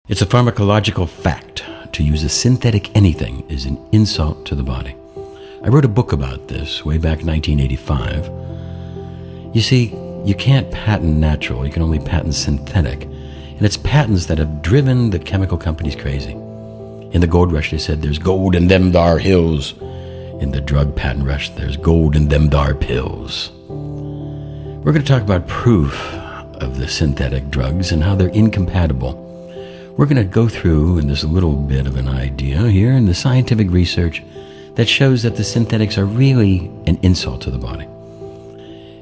It's a pharmacological fact. To use a synthetic anything is an insult to the body. I wrote a book about this way back in 1985. You see, you can't patent natural, you can only patent synthetic. And it's patents that have driven the chemical companies crazy. In the gold rush, they said, there's gold in them thar hills. In the drug patent rush, there's gold in them thar pills. We're going to talk about proof of the synthetic drugs and how they're incompatible. We're going to go through, and there's a little bit of an idea here in the scientific research that shows that the synthetics are really an insult to the body.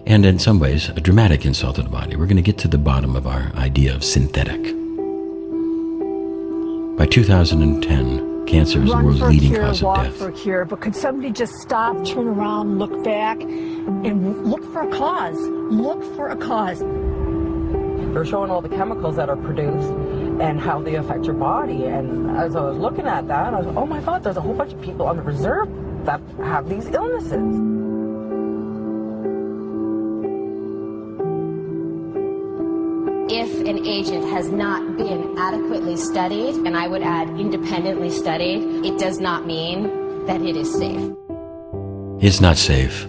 And in some ways, a dramatic insult to the body. We're going to get to the bottom of our idea of synthetic. By 2010, cancer is the world's leading cause of death. For a cure, but could somebody just stop, turn around, look back, and look for a cause? Look for a cause. They're showing all the chemicals that are produced and how they affect your body. And as I was looking at that, I was, oh my God, there's a whole bunch of people on the reserve that have these illnesses. If an agent has not been adequately studied, and I would add independently studied, it does not mean that it is safe. It's not safe.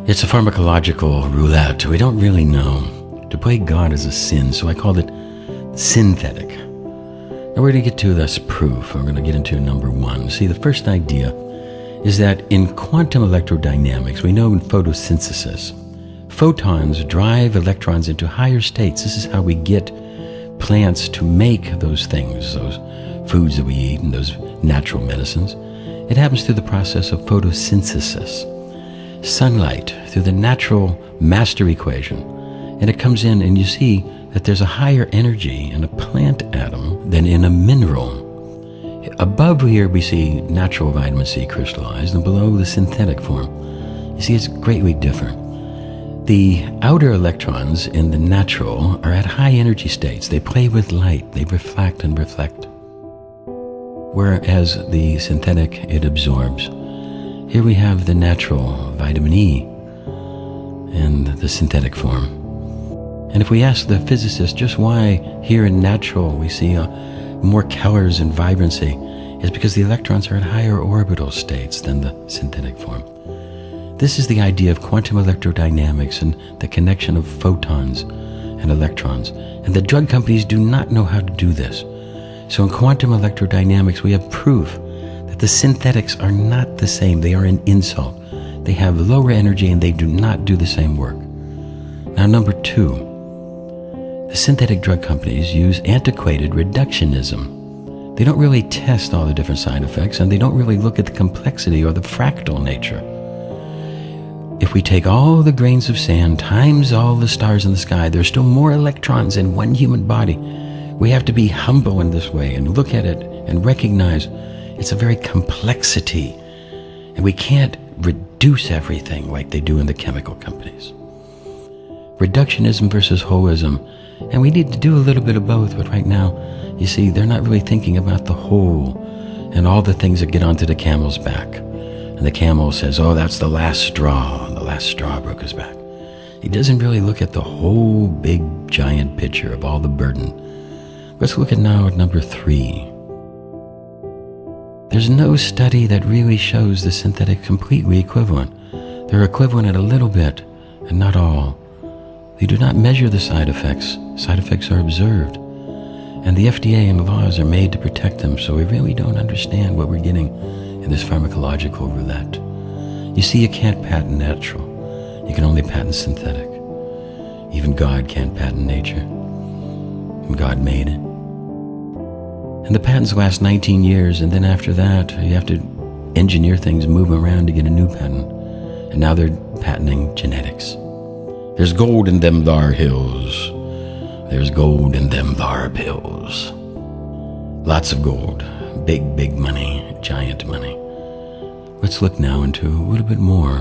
It's a pharmacological roulette. We don't really know. To play God is a sin, so I called it SINthetic. Now we're going to get to this proof. We're going to get into number one. See, the first idea is that in quantum electrodynamics, we know in photosynthesis, photons drive electrons into higher states. This is how we get plants to make those things, those foods that we eat and those natural medicines. It happens through the process of photosynthesis. Sunlight, through the natural master equation. And it comes in and you see that there's a higher energy in a plant atom than in a mineral. Above here we see natural vitamin C crystallized, and below the synthetic form. You see, it's greatly different. The outer electrons in the natural are at high energy states. They play with light, they reflect and reflect. Whereas the synthetic, it absorbs. Here we have the natural vitamin E and the synthetic form. And if we ask the physicist just why here in natural we see more colors and vibrancy, it's because the electrons are at higher orbital states than the synthetic form. This is the idea of quantum electrodynamics and the connection of photons and electrons. And the drug companies do not know how to do this. So in quantum electrodynamics, we have proof that the synthetics are not the same. They are an insult. They have lower energy and they do not do the same work. Now, number two. The synthetic drug companies use antiquated reductionism. They don't really test all the different side effects, and they don't really look at the complexity or the fractal nature. If we take all the grains of sand times all the stars in the sky, there's still more electrons in one human body. We have to be humble in this way and look at it and recognize it's a very complexity, and we can't reduce everything like they do in the chemical companies. Reductionism versus holism. And we need to do a little bit of both, but right now, you see, they're not really thinking about the whole and all the things that get onto the camel's back. And the camel says, oh, that's the last straw, and the last straw broke his back. He doesn't really look at the whole big, giant picture of all the burden. Let's look at now at number three. There's no study that really shows the synthetic completely equivalent. They're equivalent at a little bit, and not all. They do not measure the side effects. Side effects are observed. And the FDA and the laws are made to protect them, so we really don't understand what we're getting in this pharmacological roulette. You see, you can't patent natural. You can only patent synthetic. Even God can't patent nature. And God made it. And the patents last 19 years, and then after that, you have to engineer things, move them around to get a new patent. And now they're patenting genetics. There's gold in them thar hills. There's gold in them thar pills. Lots of gold. Big, big money. Giant money. Let's look now into a little bit more.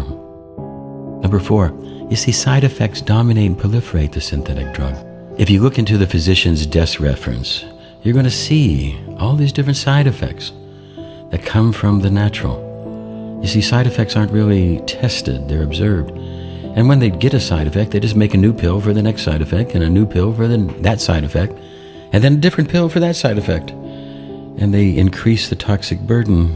Number four. You see, side effects dominate and proliferate the synthetic drug. If you look into the physician's desk reference, you're going to see all these different side effects that come from the natural. You see, side effects aren't really tested. They're observed. And when they get a side effect, they just make a new pill for the next side effect and a new pill for that side effect. and then a different pill for that side effect. And they increase the toxic burden.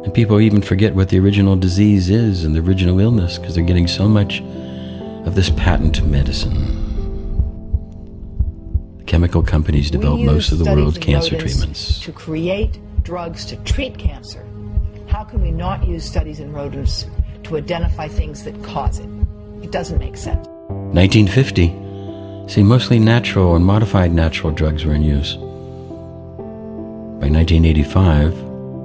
And people even forget what the original disease is and the original illness because they're getting so much of this patent medicine. The chemical companies develop most of the world's cancer treatments. To create drugs to treat cancer. How can we not use studies in rodents to identify things that cause it? It doesn't make sense. 1950. See, mostly natural and modified natural drugs were in use. By 1985,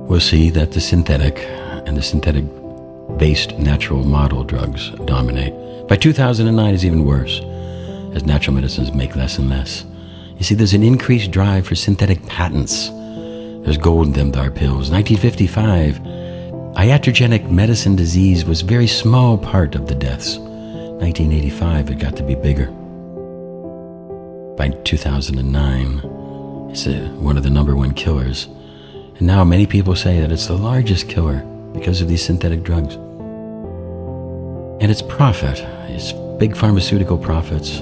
we'll see that the synthetic and the synthetic-based natural model drugs dominate. By 2009, it's even worse, as natural medicines make less and less. You see, there's an increased drive for synthetic patents. There's gold in them dark pills. 1955, iatrogenic medicine disease was a very small part of the deaths. 1985, it got to be bigger. By 2009, it's one of the #1 killers. And now many people say that it's the largest killer because of these synthetic drugs. And it's profit. It's big pharmaceutical profits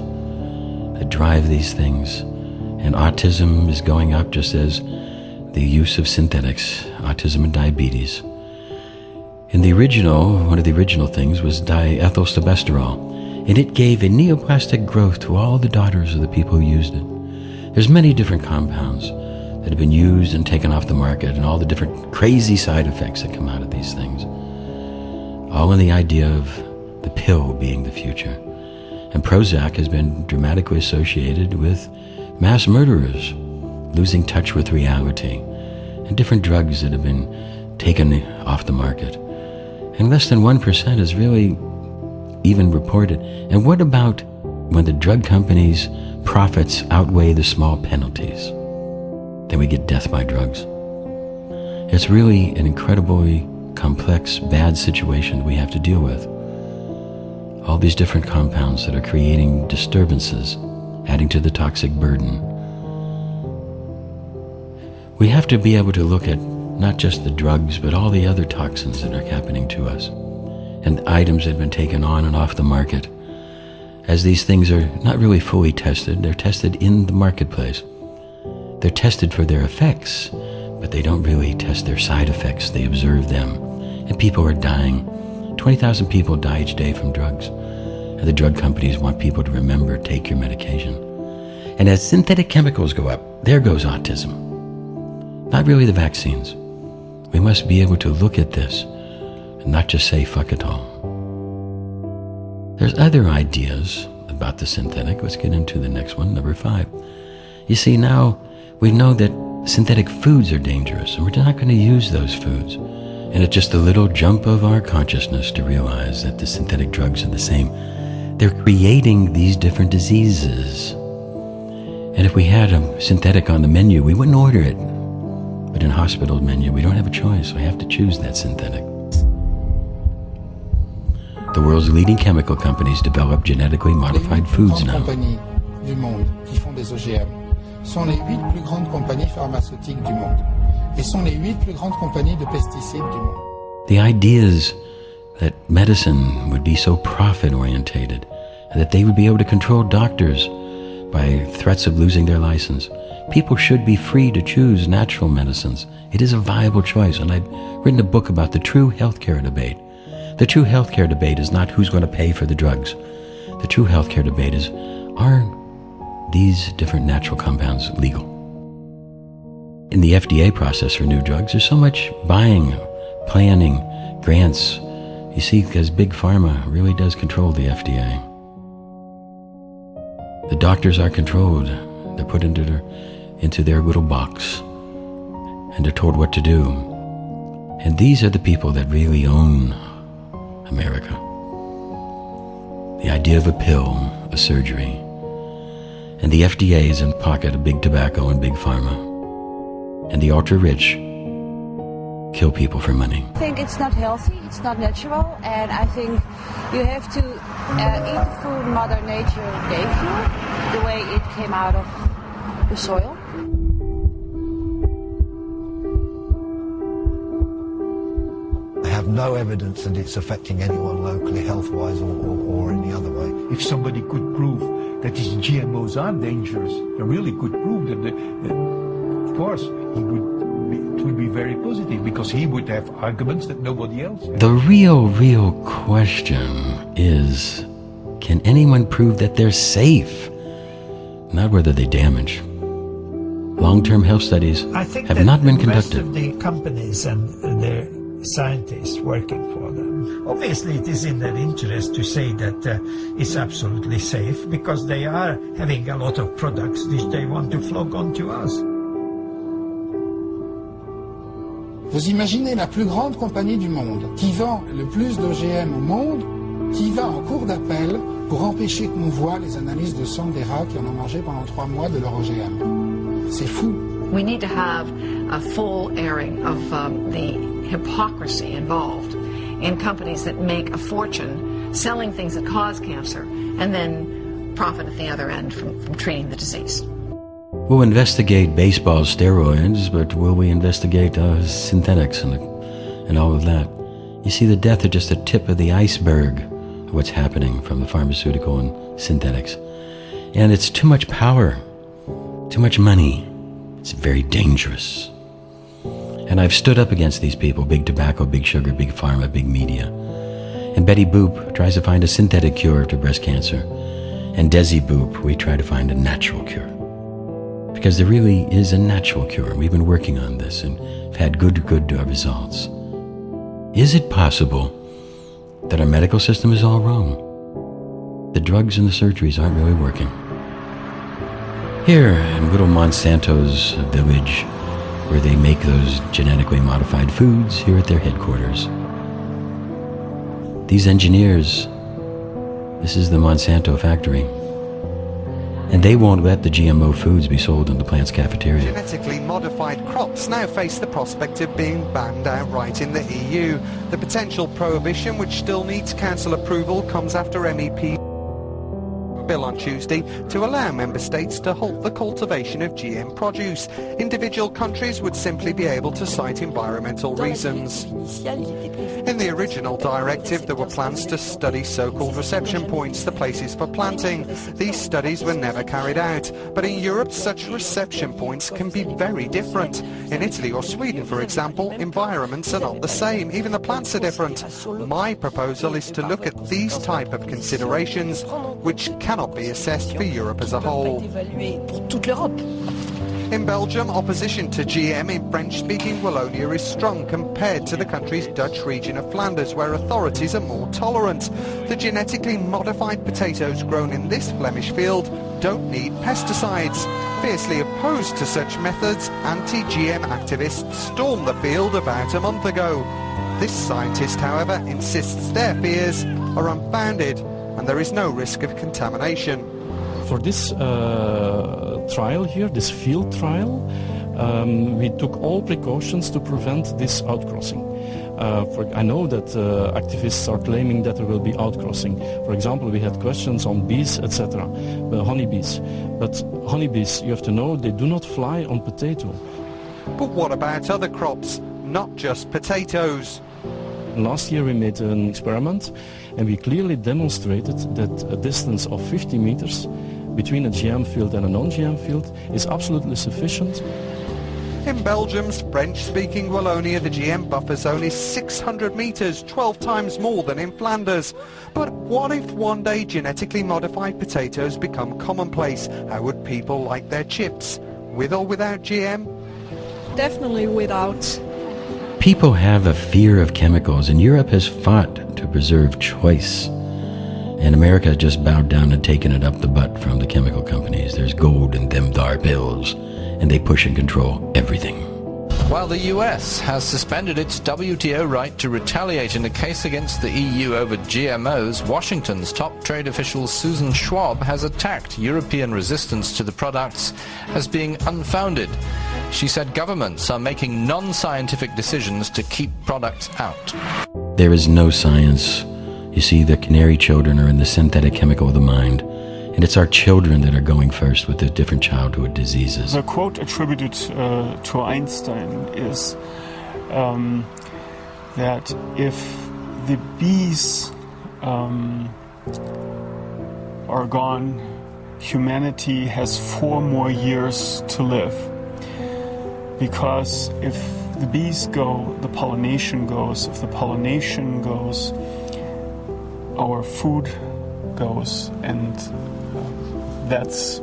that drive these things. And autism is going up just as the use of synthetics, autism and diabetes. In the original, one of the original things was diethylstilbestrol, and it gave a neoplastic growth to all the daughters of the people who used it. There's many different compounds that have been used and taken off the market, and all the different crazy side effects that come out of these things. All in the idea of the pill being the future. And Prozac has been dramatically associated with mass murderers losing touch with reality, and different drugs that have been taken off the market. And less than 1% is really even reported. And what about when the drug companies' profits outweigh the small penalties? Then we get death by drugs. It's really an incredibly complex, bad situation we have to deal with. All these different compounds that are creating disturbances, adding to the toxic burden. We have to be able to look at not just the drugs, but all the other toxins that are happening to us, and items that have been taken on and off the market. As these things are not really fully tested, they're tested in the marketplace. They're tested for their effects, but they don't really test their side effects. They observe them, and people are dying. 20,000 people die each day from drugs, and the drug companies want people to remember, take your medication. And as synthetic chemicals go up, there goes autism. Not really the vaccines. We must be able to look at this and not just say fuck it all. There's other ideas about the synthetic. Let's get into the next one, number 5. You see, now we know that synthetic foods are dangerous, and we're not going to use those foods. And it's just a little jump of our consciousness to realize that the synthetic drugs are the same. They're creating these different diseases. And if we had a synthetic on the menu, we wouldn't order it. But in hospital menu, we don't have a choice. We have to choose that synthetic. The world's leading chemical companies develop genetically modified foods now. Les 8 compagnies du monde qui font des OGM sont les 8 plus grandes compagnies pharmaceutiques du monde et sont les 8 plus grandes compagnies de pesticides du monde. The ideas that medicine would be so profit-orientated and that they would be able to control doctors by threats of losing their license. People should be free to choose natural medicines. It is a viable choice, and I've written a book about the true healthcare debate. The true healthcare debate is not who's going to pay for the drugs. The true healthcare debate is, are these different natural compounds legal? In the FDA process for new drugs, there's so much buying, planning, grants. You see, because Big Pharma really does control the FDA. The doctors are controlled. They're put into their little box, and they're told what to do. And these are the people that really own America. The idea of a pill, a surgery. And the FDA is in the pocket of big tobacco and big pharma. And the ultra-rich kill people for money. I think it's not healthy, it's not natural, and I think you have to eat the food Mother Nature gave you, the way it came out of the soil. I have no evidence that it's affecting anyone locally, health-wise or any other way. If somebody could prove that these GMOs are dangerous, a really good proof that, of course, it would be very positive because he would have arguments that nobody else has. The real question is, can anyone prove that they're safe? Not whether they damage. Long-term health studies have not been conducted. I think that the rest of the companies and their scientists working for them, obviously it is in their interest to say that it's absolutely safe because they are having a lot of products which they want to flog onto us. Vous imaginez la plus grande compagnie du monde, qui vend le plus d'OGM au monde, qui va en cours d'appel pour empêcher que nous voient les analyses de sang des rats qui en ont mangé pendant 3 mois de leur OGM. C'est fou. We need to have a full airing of the hypocrisy involved in companies that make a fortune selling things that cause cancer and then profit at the other end from treating the disease. We'll investigate baseball steroids, but will we investigate synthetics and all of that? You see, the death is just the tip of the iceberg of what's happening from the pharmaceutical and synthetics. And it's too much power, too much money. It's very dangerous. And I've stood up against these people, big tobacco, big sugar, big pharma, big media. And Betty Boop tries to find a synthetic cure to breast cancer. And Desi Boop, we try to find a natural cure. Because there really is a natural cure. We've been working on this and have had good results. Is it possible that our medical system is all wrong? The drugs and the surgeries aren't really working. Here in little Monsanto's village, where they make those genetically modified foods here at their headquarters. These engineers, this is the Monsanto factory. And they won't let the GMO foods be sold in the plant's cafeteria. Genetically modified crops now face the prospect of being banned outright in the EU. The potential prohibition, which still needs council approval, comes after MEP bill on Tuesday to allow member states to halt the cultivation of GM produce. Individual countries would simply be able to cite environmental reasons. In the original directive, there were plans to study so-called reception points, the places for planting. These studies were never carried out, but in Europe such reception points can be very different. In Italy or Sweden, for example, environments are not the same, even the plants are different. My proposal is to look at these type of considerations, which cannot be assessed for Europe as a whole. In Belgium, opposition to GM in French-speaking Wallonia is strong compared to the country's Dutch region of Flanders, where authorities are more tolerant. The genetically modified potatoes grown in this Flemish field don't need pesticides. Fiercely opposed to such methods, anti-GM activists stormed the field about a month ago. This scientist, however, insists their fears are unfounded and there is no risk of contamination. For this trial here, this field trial, we took all precautions to prevent this outcrossing. I know that activists are claiming that there will be outcrossing. For example, we had questions on bees, etc., honeybees. But honeybees, you have to know, they do not fly on potato. But what about other crops, not just potatoes? Last year we made an experiment and we clearly demonstrated that a distance of 50 meters between a GM field and a non-GM field is absolutely sufficient. In Belgium's French-speaking Wallonia, the GM buffer zone is 600 meters, 12 times more than in Flanders. But what if one day genetically modified potatoes become commonplace? How would people like their chips? With or without GM? Definitely without. People have a fear of chemicals, and Europe has fought to preserve choice. And America has just bowed down and taken it up the butt from the chemical companies. There's gold in them thar bills, and they push and control everything. While the US has suspended its WTO right to retaliate in a case against the EU over GMOs, Washington's top trade official Susan Schwab has attacked European resistance to the products as being unfounded. She said governments are making non-scientific decisions to keep products out. There is no science. You see, the canary children are in the synthetic chemical of the mind, and it's our children that are going first with the different childhood diseases. The quote attributed to Einstein is that if the bees are gone, humanity has 4 more years to live. Because if the bees go, the pollination goes. If the pollination goes, our food goes, and that's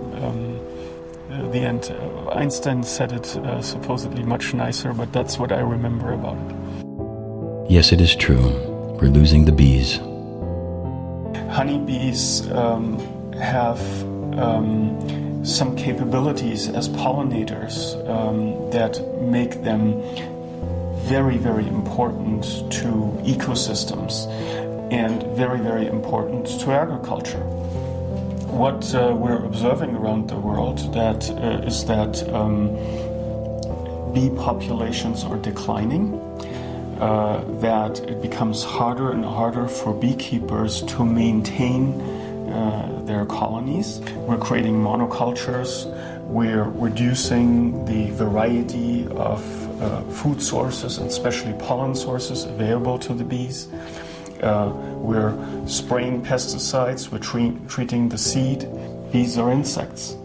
the end. Einstein said it supposedly much nicer, but that's what I remember about it. Yes, it is true. We're losing the bees. Honeybees have some capabilities as pollinators that make them very, very important to ecosystems and very, very important to agriculture. What we're observing around the world is that bee populations are declining, that it becomes harder and harder for beekeepers to maintain their colonies. We're creating monocultures, we're reducing the variety of food sources, and especially pollen sources available to the bees. We're spraying pesticides, we're treating the seed. Bees are insects.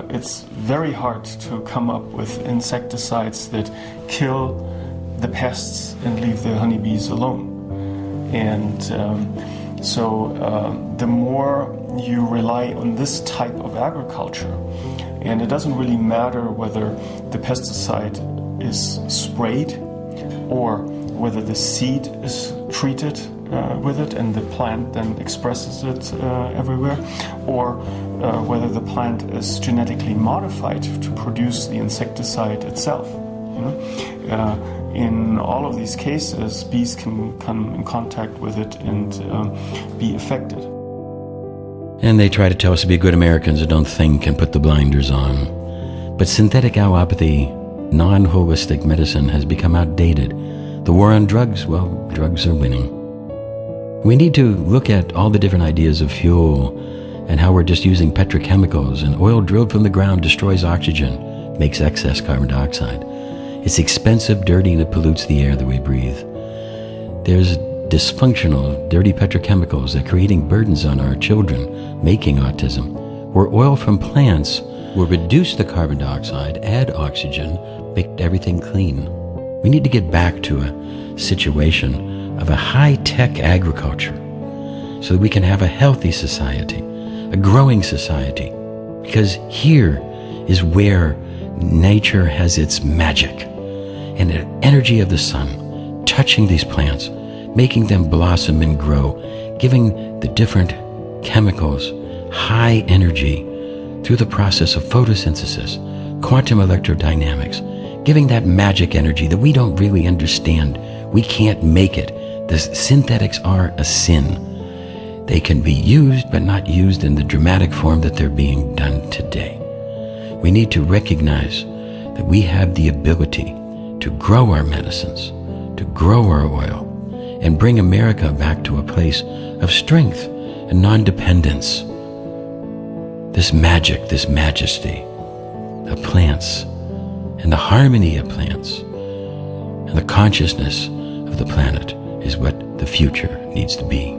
It's very hard to come up with insecticides that kill the pests and leave the honeybees alone. And so the more you rely on this type of agriculture, and it doesn't really matter whether the pesticide is sprayed or whether the seed is treated with it and the plant then expresses it everywhere, or whether the plant is genetically modified to produce the insecticide itself. In all of these cases, bees can come in contact with it and be affected. And they try to tell us to be good Americans who don't think and put the blinders on. But synthetic allopathy, non-holistic medicine, has become outdated. The war on drugs, well, drugs are winning. We need to look at all the different ideas of fuel and how we're just using petrochemicals, and oil drilled from the ground destroys oxygen, makes excess carbon dioxide. It's expensive, dirty, and it pollutes the air that we breathe. There's dysfunctional, dirty petrochemicals that are creating burdens on our children, making autism, where oil from plants will reduce the carbon dioxide, add oxygen, make everything clean. We need to get back to a situation of a high-tech agriculture so that we can have a healthy society, a growing society, because here is where nature has its magic, and the energy of the sun touching these plants, making them blossom and grow, giving the different chemicals high energy through the process of photosynthesis, quantum electrodynamics, giving that magic energy that we don't really understand. We can't make it. The synthetics are a sin. They can be used, but not used in the dramatic form that they're being done today. We need to recognize that we have the ability to grow our medicines, to grow our oil, and bring America back to a place of strength and non-dependence. This magic, this majesty of plants, and the harmony of plants, and the consciousness of the planet is what the future needs to be.